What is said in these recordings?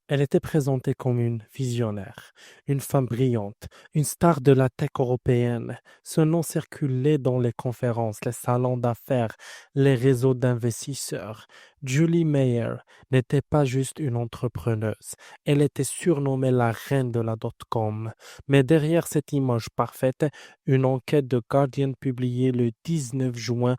Elle était présentée comme une visionnaire, une femme brillante, une star de la tech européenne. Ce nom circulait dans les conférences, les salons d'affaires, les réseaux d'investisseurs. Julie Mayer n'était pas juste une entrepreneuse, elle était surnommée la reine de la dot-com. Mais derrière cette image parfaite, une enquête de Guardian publiée le 19 juin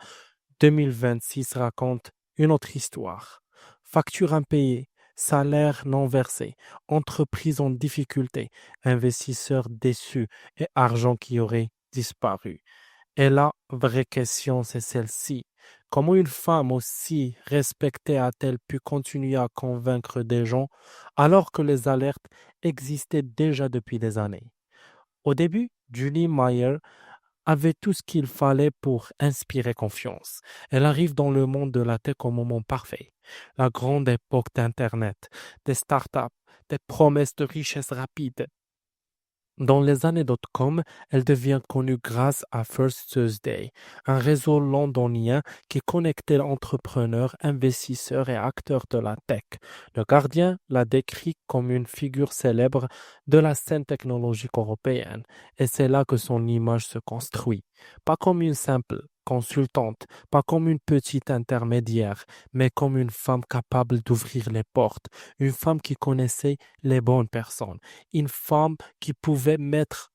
2026 raconte une autre histoire. Factures impayées, salaires non versés, entreprises en difficulté, investisseurs déçus et argent qui aurait disparu. Et la vraie question, c'est celle-ci. Comment une femme aussi respectée a-t-elle pu continuer à convaincre des gens alors que les alertes existaient déjà depuis des années? Au début, Julie Meyer avait tout ce qu'il fallait pour inspirer confiance. Elle arrive dans le monde de la tech au moment parfait. La grande époque d'Internet, des startups, des promesses de richesse rapide. Dans les années dot-com, elle devient connue grâce à First Thursday, un réseau londonien qui connectait entrepreneurs, investisseurs et acteurs de la tech. Le Gardien la décrit comme une figure célèbre de la scène technologique européenne, et c'est là que son image se construit. Pas comme une simple consultante, pas comme une petite intermédiaire, mais comme une femme capable d'ouvrir les portes, une femme qui connaissait les bonnes personnes, une femme qui pouvait mettre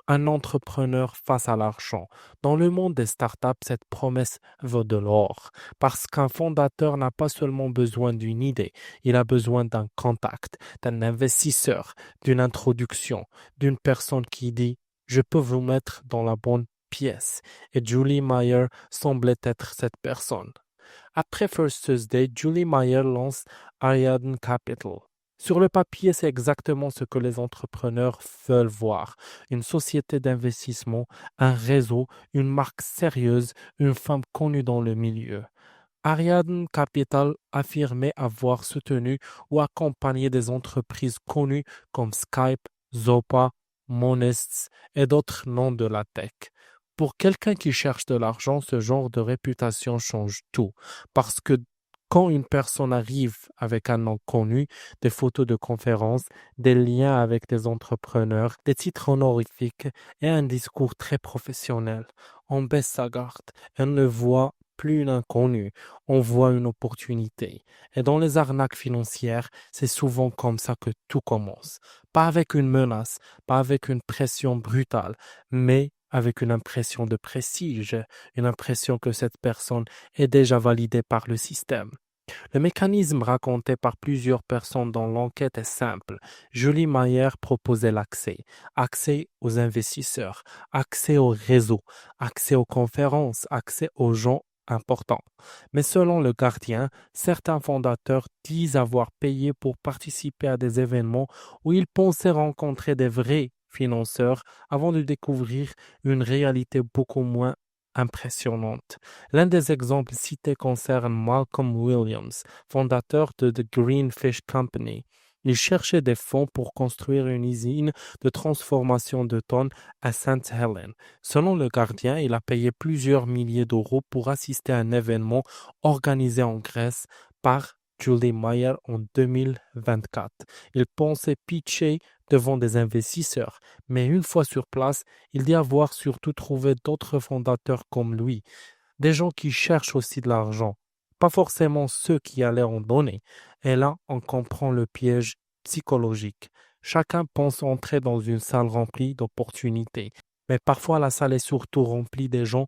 un entrepreneur face à l'argent. Dans le monde des startups, cette promesse vaut de l'or parce qu'un fondateur n'a pas seulement besoin d'une idée, il a besoin d'un contact, d'un investisseur, d'une introduction, d'une personne qui dit je peux vous mettre dans la bonne pièce. Et Julie Meyer semblait être cette personne. Après First Thursday, Julie Meyer lance Ariadne Capital. Sur le papier, c'est exactement ce que les entrepreneurs veulent voir. Une société d'investissement, un réseau, une marque sérieuse, une femme connue dans le milieu. Ariadne Capital affirmait avoir soutenu ou accompagné des entreprises connues comme Skype, Zopa, Monests et d'autres noms de la tech. Pour quelqu'un qui cherche de l'argent, ce genre de réputation change tout. Parce que quand une personne arrive avec un nom connu, des photos de conférences, des liens avec des entrepreneurs, des titres honorifiques et un discours très professionnel, on baisse sa garde et on ne voit plus une inconnue, on voit une opportunité. Et dans les arnaques financières, c'est souvent comme ça que tout commence. Pas avec une menace, pas avec une pression brutale, mais avec une impression de prestige, une impression que cette personne est déjà validée par le système. Le mécanisme raconté par plusieurs personnes dans l'enquête est simple. Julie Mayer proposait l'accès. Accès aux investisseurs, accès au réseau, accès aux conférences, accès aux gens importants. Mais selon le Gardien, certains fondateurs disent avoir payé pour participer à des événements où ils pensaient rencontrer des vrais financeurs avant de découvrir une réalité beaucoup moins impressionnante. L'un des exemples cités concerne Malcolm Williams, fondateur de The Green Fish Company. Il cherchait des fonds pour construire une usine de transformation de tonnes à St. Helens. Selon le Gardien, il a payé plusieurs milliers d'euros pour assister à un événement organisé en Grèce par Julie Meyer en 2024. Il pensait pitcher devant des investisseurs, mais une fois sur place, il dit avoir surtout trouvé d'autres fondateurs comme lui, des gens qui cherchent aussi de l'argent, pas forcément ceux qui allaient en donner. Et là, on comprend le piège psychologique. Chacun pense entrer dans une salle remplie d'opportunités, mais parfois la salle est surtout remplie des gens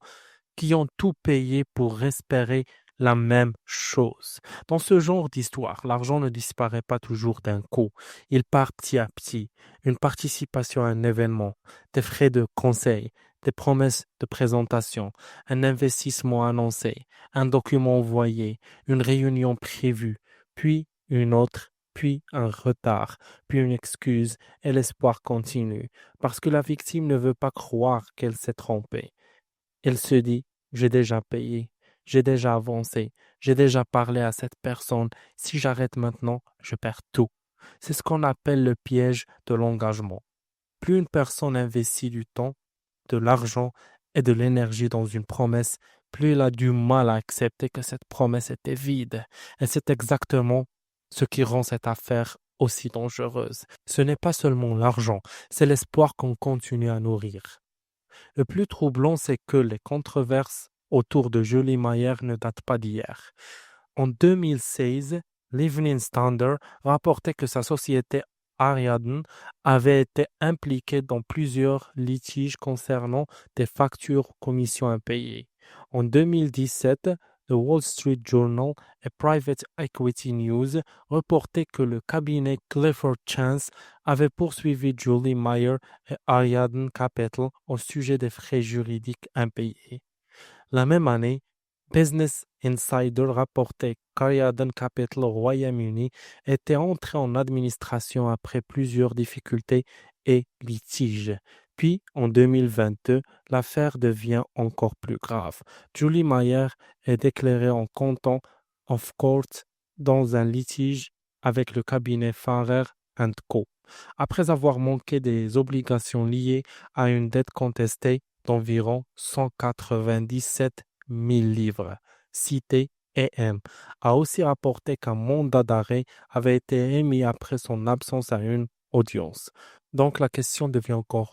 qui ont tout payé pour espérer la même chose. Dans ce genre d'histoire, l'argent ne disparaît pas toujours d'un coup. Il part petit à petit. Une participation à un événement, des frais de conseil, des promesses de présentation, un investissement annoncé, un document envoyé, une réunion prévue, puis une autre, puis un retard, puis une excuse, et l'espoir continue, parce que la victime ne veut pas croire qu'elle s'est trompée. Elle se dit, j'ai déjà payé, j'ai déjà avancé, j'ai déjà parlé à cette personne. Si j'arrête maintenant, je perds tout. C'est ce qu'on appelle le piège de l'engagement. Plus une personne investit du temps, de l'argent et de l'énergie dans une promesse, plus elle a du mal à accepter que cette promesse était vide. Et c'est exactement ce qui rend cette affaire aussi dangereuse. Ce n'est pas seulement l'argent, c'est l'espoir qu'on continue à nourrir. Le plus troublant, c'est que les controverses autour de Julie Mayer ne datent pas d'hier. En 2016, l'Evening Standard rapportait que sa société Ariadne avait été impliquée dans plusieurs litiges concernant des factures commissions impayées. En 2017, The Wall Street Journal et Private Equity News reportaient que le cabinet Clifford Chance avait poursuivi Julie Mayer et Ariadne Capital au sujet des frais juridiques impayés. La même année, Business Insider rapportait qu'Ariadne Capital au Royaume-Uni était entré en administration après plusieurs difficultés et litiges. Puis, en 2022, l'affaire devient encore plus grave. Julie Mayer est déclarée en contempt of court dans un litige avec le cabinet Farrer Co. Après avoir manqué des obligations liées à une dette contestée d'environ 197 000 livres. Cité AM a aussi rapporté qu'un mandat d'arrêt avait été émis après son absence à une audience. Donc la question devient encore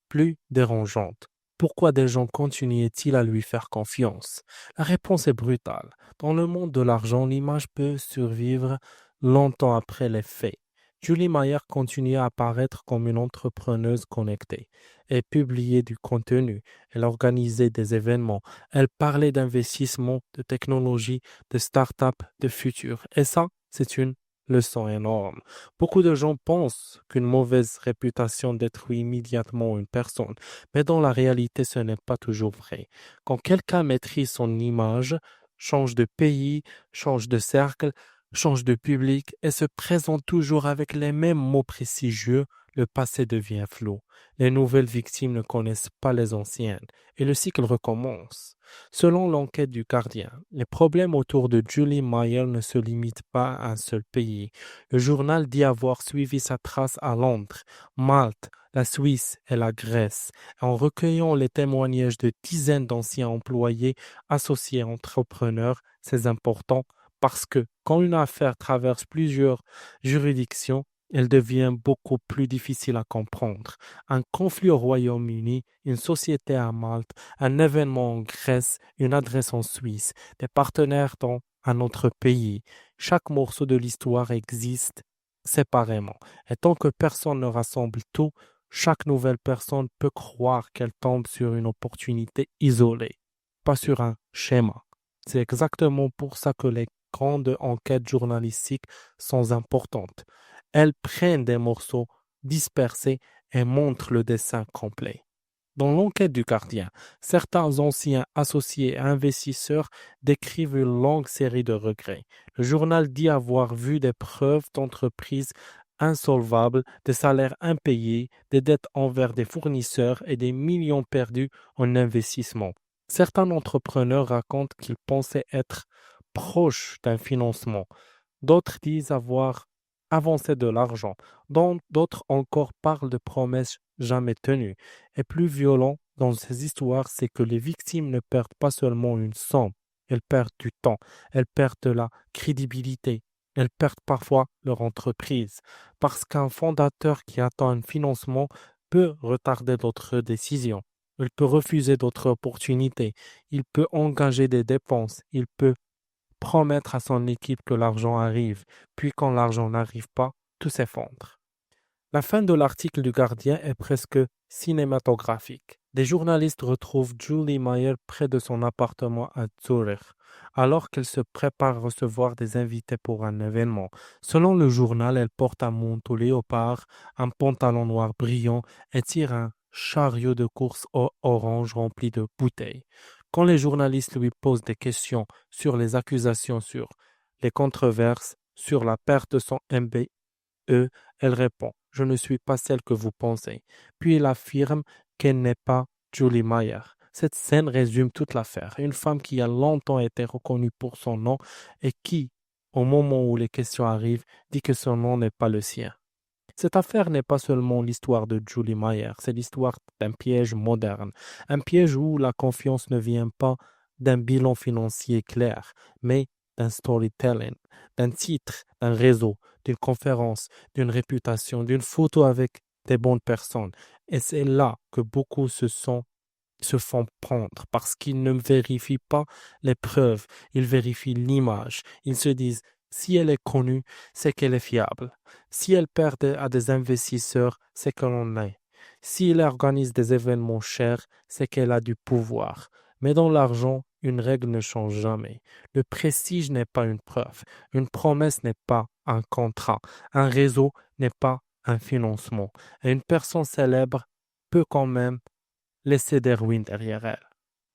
plus dérangeante. Pourquoi des gens continuaient-ils à lui faire confiance? La réponse est brutale. Dans le monde de l'argent, l'image peut survivre longtemps après les faits. Julie Mayer continuait à apparaître comme une entrepreneuse connectée. Elle publiait du contenu, elle organisait des événements, elle parlait d'investissement, de technologie, de start-up, de futur. Et ça, c'est une leçon énorme. Beaucoup de gens pensent qu'une mauvaise réputation détruit immédiatement une personne, mais dans la réalité, ce n'est pas toujours vrai. Quand quelqu'un maîtrise son image, change de pays, change de cercle, change de public et se présente toujours avec les mêmes mots prestigieux, le passé devient flou. Les nouvelles victimes ne connaissent pas les anciennes et le cycle recommence. Selon l'enquête du Gardien, les problèmes autour de Julie Mayer ne se limitent pas à un seul pays. Le journal dit avoir suivi sa trace à Londres, Malte, la Suisse et la Grèce, en recueillant les témoignages de dizaines d'anciens employés, associés, entrepreneurs. C'est important parce que quand une affaire traverse plusieurs juridictions, elle devient beaucoup plus difficile à comprendre. Un conflit au Royaume-Uni, une société à Malte, un événement en Grèce, une adresse en Suisse, des partenaires dans un autre pays. Chaque morceau de l'histoire existe séparément. Et tant que personne ne rassemble tout, chaque nouvelle personne peut croire qu'elle tombe sur une opportunité isolée, pas sur un schéma. C'est exactement pour ça que les grandes enquêtes journalistiques sont importantes. Elles prennent des morceaux dispersés et montrent le dessin complet. Dans l'enquête du Gardien, certains anciens associés et investisseurs décrivent une longue série de regrets. Le journal dit avoir vu des preuves d'entreprises insolvables, des salaires impayés, des dettes envers des fournisseurs et des millions perdus en investissement. Certains entrepreneurs racontent qu'ils pensaient être proches d'un financement. D'autres disent avoir avancé de l'argent. D'autres encore parlent de promesses jamais tenues. Et plus violent dans ces histoires, c'est que les victimes ne perdent pas seulement une somme, elles perdent du temps, elles perdent de la crédibilité, elles perdent parfois leur entreprise. Parce qu'un fondateur qui attend un financement peut retarder d'autres décisions. Il peut refuser d'autres opportunités. Il peut engager des dépenses. Il peut promettre à son équipe que l'argent arrive. Puis quand l'argent n'arrive pas, tout s'effondre. La fin de l'article du Gardien est presque cinématographique. Des journalistes retrouvent Julie Mayer près de son appartement à Zurich, alors qu'elle se prépare à recevoir des invités pour un événement. Selon le journal, elle porte un manteau léopard, un pantalon noir brillant et tire un chariot de course orange rempli de bouteilles. Quand les journalistes lui posent des questions sur les accusations, sur les controverses, sur la perte de son MBE, elle répond: Je ne suis pas celle que vous pensez. Puis elle affirme qu'elle n'est pas Julie Mayer. Cette scène résume toute l'affaire. Une femme qui a longtemps été reconnue pour son nom et qui, au moment où les questions arrivent, dit que son nom n'est pas le sien. Cette affaire n'est pas seulement l'histoire de Julie Mayer, c'est l'histoire d'un piège moderne. Un piège où la confiance ne vient pas d'un bilan financier clair, mais d'un storytelling, d'un titre, d'un réseau, d'une conférence, d'une réputation, d'une photo avec des bonnes personnes. Et c'est là que beaucoup se font prendre parce qu'ils ne vérifient pas les preuves, ils vérifient l'image. Ils se disent, si elle est connue, c'est qu'elle est fiable. Si elle perd à des investisseurs, c'est qu'elle en est. Si elle organise des événements chers, c'est qu'elle a du pouvoir. Mais dans l'argent, une règle ne change jamais. Le prestige n'est pas une preuve. Une promesse n'est pas un contrat. Un réseau n'est pas un financement. Et une personne célèbre peut quand même laisser des ruines derrière elle.